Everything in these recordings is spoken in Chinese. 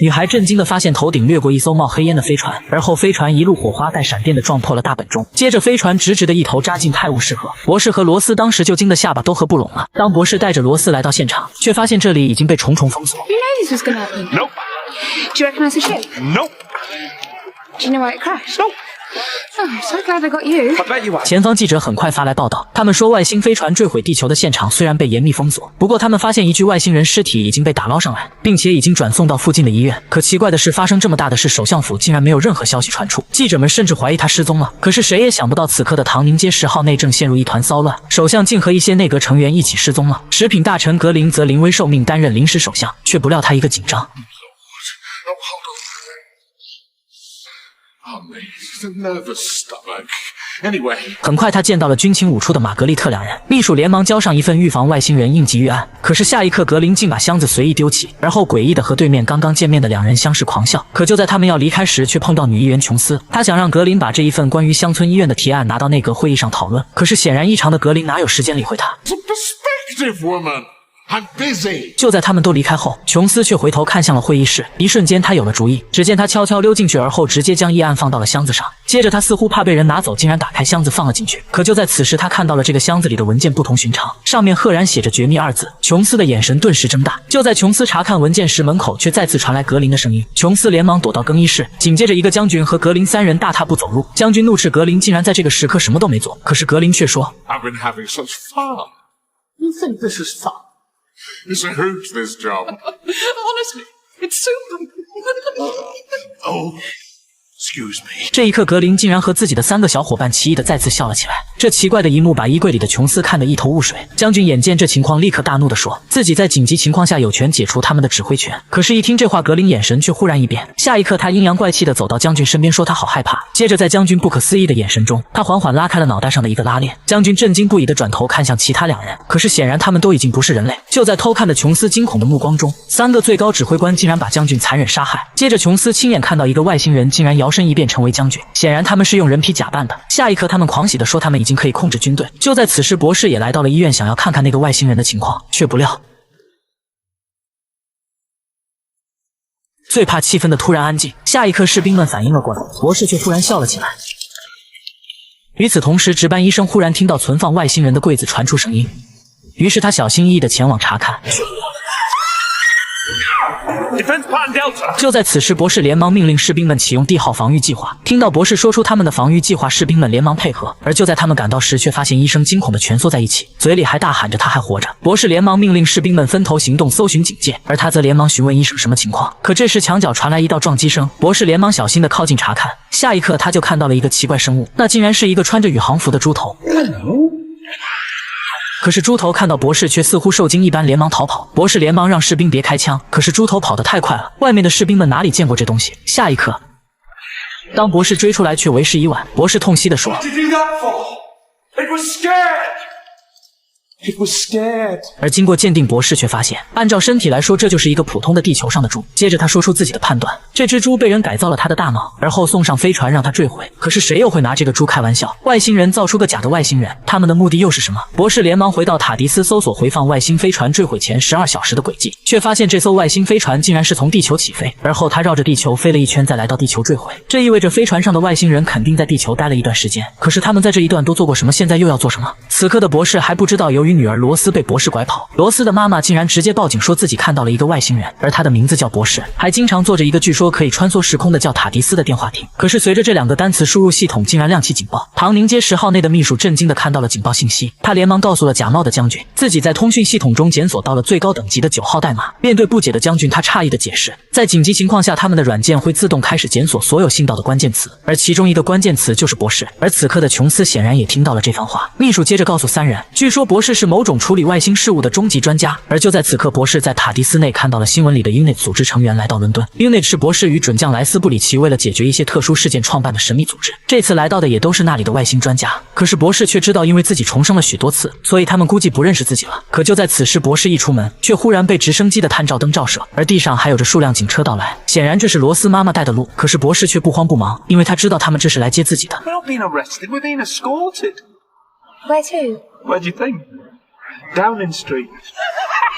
女孩震惊地发现头顶掠过一艘冒黑烟的飞船，而后飞船一路火花带闪电地撞破了大本钟，接着飞船直直的一头扎进泰晤士河。博士和罗斯当时就惊得下巴都合不拢了。当博士带着罗斯来到现场，却发现这里已经被重重封锁。 You know this was gonna happen? Nope. Do you recognize the ship? Nope. Do you know where it crashed? Nope. Oh, so glad I got you. I bet you are. 前方记者很快发来报道，他们说外星飞船坠毁地球的现场虽然被严密封锁，不过他们发现一具外星人尸体已经被打捞上来，并且已经转送到附近的医院。可奇怪的是，发生这么大的事，首相府竟然没有任何消息传出。记者们甚至怀疑他失踪了。可是谁也想不到，此刻的唐宁街10号内正陷入一团骚乱，首相竟和一些内阁成员一起失踪了。食品大臣格林则临危受命担任临时首相，却不料他一个紧张。 Nervous stomach. Anyway. 很快，他见到了军情五处的玛格丽特两人，秘书连忙交上一份预防外星人应急预案。可是下一刻，格林竟把箱子随意丢弃，而后诡异的和对面刚刚见面的两人相视狂笑。可就在他们要离开时，却碰到女议员琼斯。他想让格林把这一份关于乡村医院的提案拿到内阁会议上讨论，可是显然异常的格林哪有时间理会他。 It's a perspective, woman. I'm busy. 就在他们都离开后，琼斯却回头看向了会议室，一瞬间他有了主意。只见他悄悄溜进去，而后直接将议案放到了箱子上。接着他似乎怕被人拿走，竟然打开箱子放了进去。可就在此时，他看到了这个箱子里的文件不同寻常，上面赫然写着“绝密”2字。琼斯的眼神顿时睁大。就在琼斯查看文件时，门口却再次传来格林的声音。琼斯连忙躲到更衣室，紧接着一个将军和格林3人大踏步走入。将军怒斥格林竟然在这个时刻什么都没做，可是格林却说 I've been having such fun. You think this is fun? It's a hoot, this job. Honestly, it's super. Oh, excuse me. 这一刻，格林竟然和自己的3个小伙伴奇异的再次笑了起来。这奇怪的一幕把衣柜里的琼斯看得一头雾水。将军眼见这情况，立刻大怒地说，自己在紧急情况下有权解除他们的指挥权。可是，一听这话，格林眼神却忽然一变。下一刻，他阴阳怪气地走到将军身边，说他好害怕。接着，在将军不可思议的眼神中，他缓缓拉开了脑袋上的一个拉链。将军震惊不已地转头看向其他2人，可是显然他们都已经不是人类。就在偷看的琼斯惊恐的目光中，3个最高指挥官竟然把将军残忍杀害。接着，琼斯亲眼看到一个外星人竟然摇身一变成为将军，显然他们是用人皮假扮的。下一刻，他们狂喜地说他们已经可以控制军队。就在此时，博士也来到了医院，想要看看那个外星人的情况，却不料最怕气氛的突然安静。下一刻，士兵们反应了过来，博士却突然笑了起来。与此同时，值班医生忽然听到存放外星人的柜子传出声音，于是他小心翼翼地前往查看。Defense Plan Delta. 就在此时，博士连忙命令士兵们启用地号防御计划。听到博士说出他们的防御计划，士兵们连忙配合。而就在他们赶到时，却发现医生惊恐地蜷缩在一起，嘴里还大喊着他还活着。博士连忙命令士兵们分头行动，搜寻警戒，而他则连忙询问医生什么情况。可这时墙角传来一道撞击声，博士连忙小心地靠近查看。下一刻，他就看到了一个奇怪生物，那竟然是一个穿着宇航服的猪头。可是猪头看到博士，却似乎受惊一般，连忙逃跑。博士连忙让士兵别开枪，可是猪头跑得太快了，外面的士兵们哪里见过这东西？下一刻，当博士追出来，却为时已晚。博士痛惜地说 What did you do that for? It was scared. It was scared. 而经过鉴定，博士却发现，按照身体来说，这就是一个普通的地球上的猪。接着他说出自己的判断，这只猪被人改造了他的大脑，而后送上飞船让它坠毁。可是谁又会拿这个猪开玩笑？外星人造出个假的外星人，他们的目的又是什么？博士连忙回到塔迪斯搜索回放外星飞船坠毁前12小时的轨迹，却发现这艘外星飞船竟然是从地球起飞，而后他绕着地球飞了一圈，再来到地球坠毁。这意味着飞船上的外星人肯定在地球待了一段时间。可是他们在这一段都做过什么？现在又要做什么？此刻的博士还不知道，由于女儿罗斯被博士拐跑，罗斯的妈妈竟然直接报警说自己看到了一个外星人，而他的名字叫博士，还经常坐着一个据说可以穿梭时空的叫塔迪斯的电话亭。可是随着这2个单词输入，系统竟然亮起警报。唐宁街10号内的秘书震惊地看到了警报信息，他连忙告诉了假冒的将军，自己在通讯系统中检索到了最高等级的9号代码。面对不解的将军，他诧异地解释，在紧急情况下，他们的软件会自动开始检索所有信到的关键词，而其中一个关键词就是博士。而此刻的琼斯显然也听到了这番话。秘书接着告诉3人，据说博士是某种处理外星事务的终极专家。而就在此刻，博士在塔迪斯内看到了新闻里的 UNIT 组织成员来到伦敦。UNIT 是博士与准将莱斯布里奇为了解决一些特殊事件创办的神秘组织，这次来到的也都是那里的外星专家。可是博士却知道，因为自己重生了许多次，所以他们估计不认识自己了。可就在此时，博士一出门，却忽然被直升机的探照灯照射，而地上还有着数辆警车到来，显然这是罗斯妈妈带的路。可是博士却不慌不忙，因为他知道他们这是来接自己的。 We're not being arrested. We're being escorted. Where to? Where do you think? Downing Street.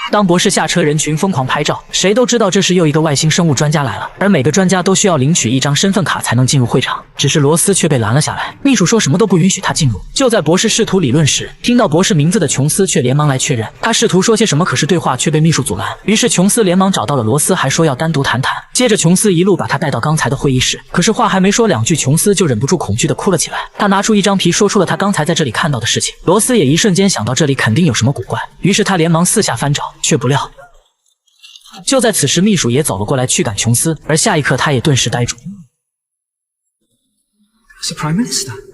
当博士下车，人群疯狂拍照，谁都知道这是又一个外星生物专家来了，而每个专家都需要领取一张身份卡才能进入会场。只是罗斯却被拦了下来，秘书说什么都不允许他进入。就在博士试图理论时，听到博士名字的琼斯却连忙来确认，他试图说些什么，可是对话却被秘书阻拦。于是琼斯连忙找到了罗斯，还说要单独谈谈。接着琼斯一路把他带到刚才的会议室，可是话还没说两句，琼斯就忍不住恐惧地哭了起来。他拿出一张皮，说出了他刚才在这里看到的事情。罗斯也一瞬间想到这里肯定有什么古怪，于是他连忙四下翻找，却不料就在此时，秘书也走了过来驱赶琼斯，而下一刻他也顿时呆住。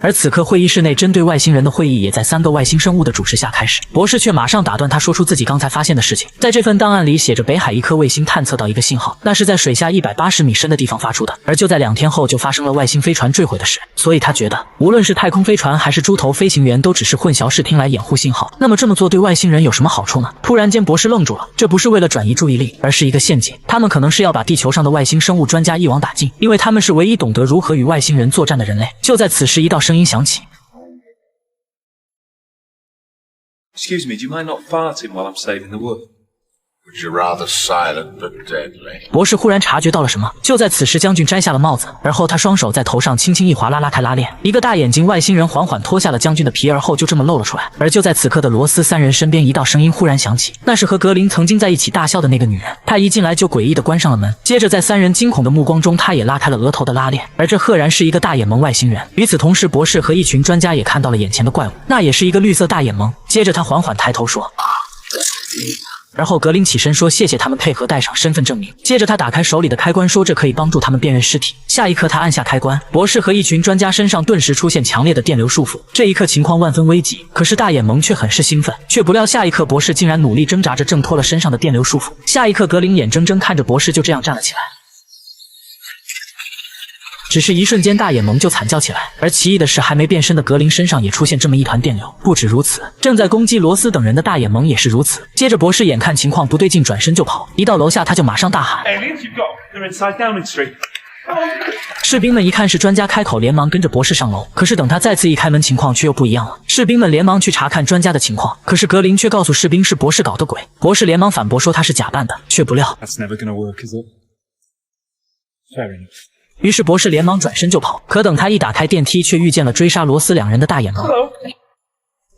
而此刻会议室内针对外星人的会议也在3个外星生物的主持下开始，博士却马上打断他，说出自己刚才发现的事情。在这份档案里写着，北海一颗卫星探测到一个信号，那是在水下180米深的地方发出的，而就在2天后就发生了外星飞船坠毁的事。所以他觉得无论是太空飞船还是猪头飞行员都只是混淆视听来掩护信号，那么这么做对外星人有什么好处呢？突然间博士愣住了，这不是为了转移注意力，而是一个陷阱，他们可能是要把地球上的外星生物专家一网打尽，因为他们是唯一懂得如何与外星人作战的人类。就在此时，一道声音响起。Excuse me, do you mind not farting while I'm saving the wood? Would you rather silent but deadly? 博士忽然察觉到了什么，就在此时将军摘下了帽子，而后他双手在头上轻轻一划，拉开拉链，一个大眼睛外星人缓缓脱下了将军的皮，而后就这么露了出来。而就在此刻的罗斯3人身边，一道声音忽然响起，那是和格林曾经在一起大笑的那个女人。她一进来就诡异地关上了门，接着在3人惊恐的目光中，她也拉开了额头的拉链，而这赫然是一个大眼萌外星人。与此同时，博士和一群专家也看到了眼前的怪物，那也是一个绿色大眼萌。接着他缓缓抬头说，而后格林起身说谢谢他们配合带上身份证明，接着他打开手里的开关说这可以帮助他们辨认尸体。下一刻他按下开关，博士和一群专家身上顿时出现强烈的电流束缚，这一刻情况万分危急，可是大眼萌却很是兴奋，却不料下一刻博士竟然努力挣扎着挣脱了身上的电流束缚。下一刻格林眼睁睁看着博士就这样站了起来，只是一瞬间大眼萌就惨叫起来，而奇异的是还没变身的格林身上也出现这么一团电流。不止如此，正在攻击罗斯等人的大眼萌也是如此。接着博士眼看情况不对劲，转身就跑，一到楼下他就马上大喊 Aliens, you've got. They're inside Downing Street. 士兵们一看是专家开口，连忙跟着博士上楼。可是等他再次一开门，情况却又不一样了。士兵们连忙去查看专家的情况，可是格林却告诉士兵是博士搞的鬼。博士连忙反驳说他是假扮的，却不料 That's never gonna work, is it? Fair enough. 于是博士连忙转身就跑，可等他一打开电梯，却遇见了追杀罗斯2人的大眼萌。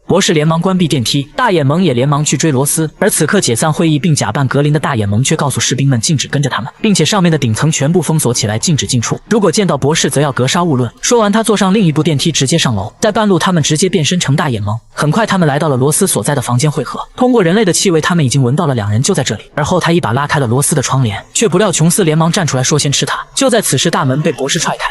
博士连忙关闭电梯，大眼萌也连忙去追罗斯。而此刻解散会议并假扮格林的大眼萌却告诉士兵们禁止跟着他们，并且上面的顶层全部封锁起来，禁止进出。如果见到博士，则要格杀勿论。说完，他坐上另一部电梯直接上楼。在半路，他们直接变身成大眼萌。很快，他们来到了罗斯所在的房间汇合。通过人类的气味，他们已经闻到了2人就在这里。而后他一把拉开了罗斯的窗帘，却不料琼斯连忙站出来说先吃他。就在此时，大门被博士踹开。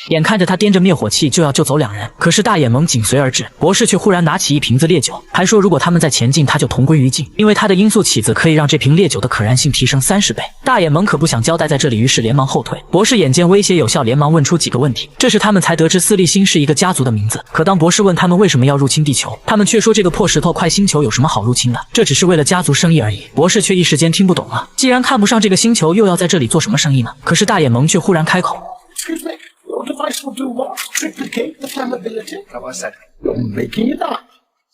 眼看着他掂着灭火器就要救走2人，可是大眼萌紧随而至，博士却忽然拿起一瓶子烈酒，还说如果他们再前进，他就同归于尽，因为他的罂粟起子可以让这瓶烈酒的可燃性提升30倍。大眼萌可不想交代在这里，于是连忙后退。博士眼见威胁有效，连忙问出几个问题，这时他们才得知斯利星是一个家族的名字。可当博士问他们为什么要入侵地球，他们却说这个破石头块星球有什么好入侵的，这只是为了家族生意而已。博士却一时间听不懂了，既然看不上这个星球，又要在这里做什么生意呢？可是大眼萌却忽然开口Your device will do what? Triplicate the flammability? How I said, you're making it up.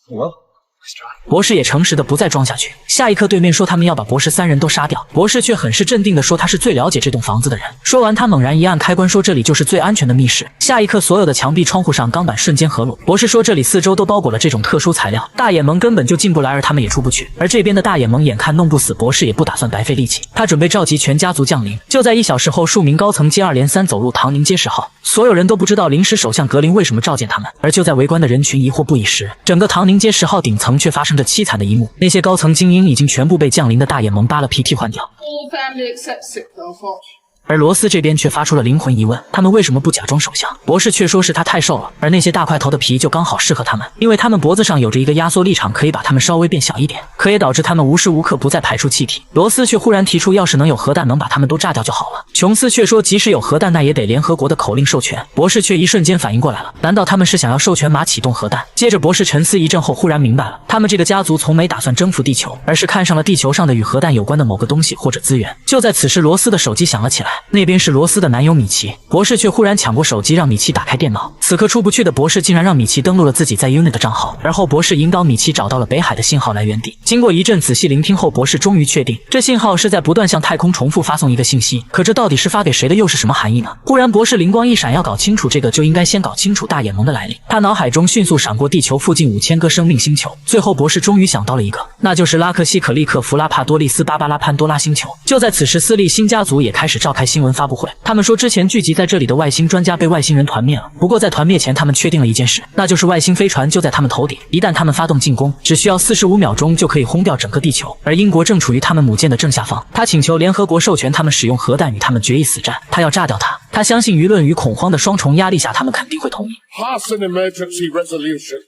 Well, let's try. 博士也诚实的不再装下去。下一刻，对面说他们要把博士3人都杀掉，博士却很是镇定的说他是最了解这栋房子的人。说完，他猛然一按开关，说这里就是最安全的密室。下一刻，所有的墙壁、窗户上钢板瞬间合拢。博士说这里4周都包裹了这种特殊材料，大眼萌根本就进不来，而他们也出不去。而这边的大眼萌眼看弄不死博士，也不打算白费力气，他准备召集全家族降临。就在1小时后，数名高层接二连三走入唐宁街10号，所有人都不知道临时首相格林为什么召见他们。而就在围观的人群疑惑不已时，整个唐宁街10号顶层却发生着凄惨的一幕，那些高层精英已经全部被降临的大眼萌扒了皮替换掉。 All family except sick, though, for. 而罗斯这边却发出了灵魂疑问，他们为什么不假装首相？博士却说是他太瘦了，而那些大块头的皮就刚好适合他们，因为他们脖子上有着一个压缩力场，可以把他们稍微变小一点，可也导致他们无时无刻不在排出气体。罗斯却忽然提出，要是能有核弹，能把他们都炸掉就好了。琼斯却说，即使有核弹，那也得联合国的口令授权。博士却一瞬间反应过来了，难道他们是想要授权马启动核弹？接着博士沉思一阵后，忽然明白了，他们这个家族从没打算征服地球，而是看上了地球上的与核弹有关的某个东西或者资源。就在此时，罗斯的手机响了起来，那边是罗斯的男友米奇。博士却忽然抢过手机，让米奇打开电脑。此刻出不去的博士竟然让米奇登录了自己在 Unit 的账号，而后博士引导米奇找到了北海的信号来源地。经过一阵仔细聆听后，博士终于确定，这信号是在不断向太空重复发送一个信息。可这到底是发给谁的，又是什么含义呢？忽然博士灵光一闪，要搞清楚这个，就应该先搞清楚大眼龙的来历。他脑海中迅速闪过地球附近5000个生命星球，最后博士终于想到了一个，那就是拉克西可利克弗拉帕多利斯巴巴拉潘多拉星球。就在此时，斯利星家族也开始召开新闻发布会。他们说，之前聚集在这里的外星专家被外星人团灭了。不过在团灭前，他们确定了一件事，那就是外星飞船就在他们头顶，一旦他们发动进攻，只需要45秒钟就可以轰掉整个地球。而英国正处于他们母舰的正下方，他请求联合国授权他们使用核弹与他们决一死战，他要炸掉它。他相信舆论与恐慌的双重压力下，他们肯定会同意。Pass an emergency resolution.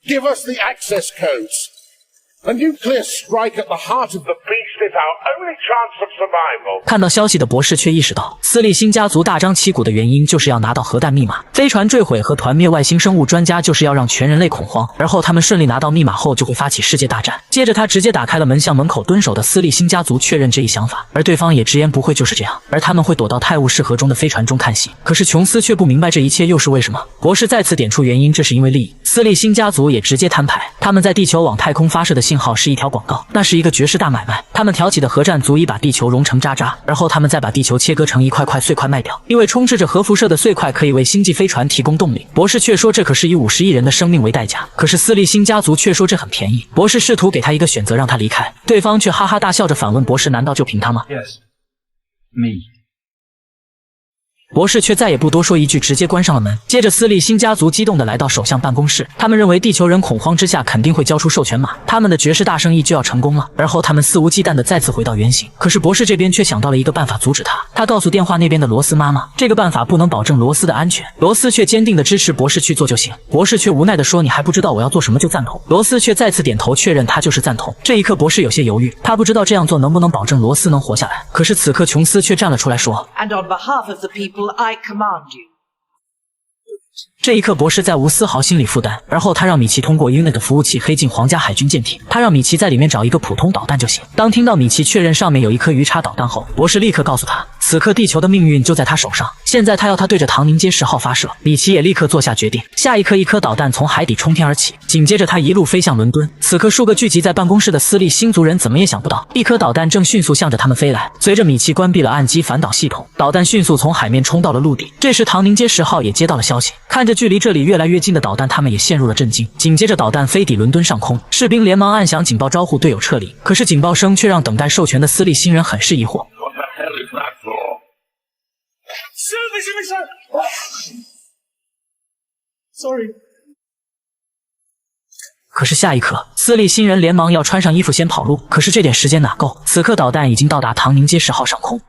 Give us the access codes. A nuclear strike at the heart of the beast is our only chance of survival. 看到消息的博士却意识到，斯利星家族大张旗鼓的原因就是要拿到核弹密码。飞船坠毁和团灭外星生物专家就是要让全人类恐慌，而后他们顺利拿到密码后就会发起世界大战。接着他直接打开了门，向门口蹲守的斯利星家族确认这一想法，而对方也直言不讳就是这样，而他们会躲到泰晤士河中的飞船中看戏。可是琼斯却不明白这一切又是为什么。博士再次点出原因，这是因为利益。斯利星家族也直接摊牌，他们在地球往太空发射的信号是一条广告，那是一个绝世大买卖。他们挑起的核战足以把地球熔成渣渣，而后他们再把地球切割成一块块碎块卖掉，因为充斥着核辐射的碎块可以为星际飞船提供动力。博士却说这可是以50亿人的生命为代价，可是斯利星家族却说这很便宜。博士试图给他一个选择，让他离开，对方却哈哈大笑着反问博士，难道就凭他吗？ Yes. Me. 博士却再也不多说一句，直接关上了门。接着斯利星家族激动地来到首相办公室，他们认为地球人恐慌之下肯定会交出授权码，他们的绝世大生意就要成功了。而后他们肆无忌惮地再次回到原形。可是博士这边却想到了一个办法阻止他，他告诉电话那边的罗斯妈妈，这个办法不能保证罗斯的安全。罗斯却坚定地支持博士去做就行。博士却无奈地说，你还不知道我要做什么就赞同。罗斯却再次点头确认他就是赞同。这一刻博士有些犹豫，他不知道这样做能不能保证罗斯能活下来。可是此刻琼斯却站了出来说， And on behalf of the people, I command you. 这一刻博士再无丝毫心理负担，而后他让米奇通过 Unit 的服务器黑进皇家海军舰艇，他让米奇在里面找一个普通导弹就行。当听到米奇确认上面有一颗鱼叉导弹后，博士立刻告诉他，此刻地球的命运就在他手上，现在他要他对着唐宁街10号发射。米奇也立刻做下决定，下一刻一颗导弹从海底冲天而起，紧接着他一路飞向伦敦。此刻数个聚集在办公室的斯利星族人怎么也想不到，一颗导弹正迅速向着他们飞来。随着米奇关闭了岸基反导系统，导弹迅速从海面冲到了陆地。这时唐宁街10号也接到了消息，看着距离这里越来越近的导弹，他们也陷入了震惊。紧接着导弹飞抵伦敦上空，士兵连忙按响警报招呼队友撤离，可是警报声却让等待授权的斯利星人很是疑惑。 What the hell is that for? Sorry. 可是下一刻，斯利星人连忙要穿上衣服先跑路，可是这点时间哪够？此刻导弹已经到达唐宁街10号上空。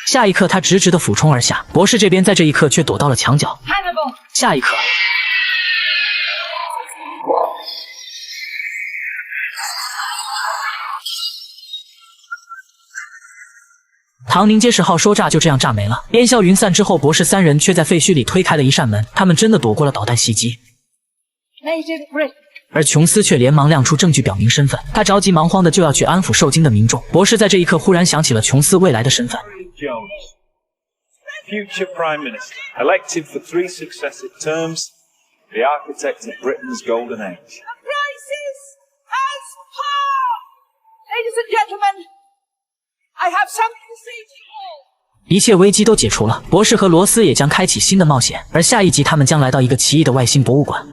下一刻，他直直的俯冲而下。博士这边在这一刻却躲到了墙角。下一刻，唐宁街10号说炸就这样炸没了。烟消云散之后，博士3人却在废墟里推开了一扇门，他们真的躲过了导弹袭击。 而琼斯却连忙亮出证据表明身份，他着急忙慌的就要去安抚受惊的民众。博士在这一刻忽然想起了琼斯未来的身份。 Jones, future Prime Minister, elected for 3 successive terms, the architect of Britain's golden age. The crisis has passed! Ladies and gentlemen, I have something to say to you all. 一切危机都解除了，博士和罗斯也将开启新的冒险，而下一集他们将来到一个奇异的外星博物馆。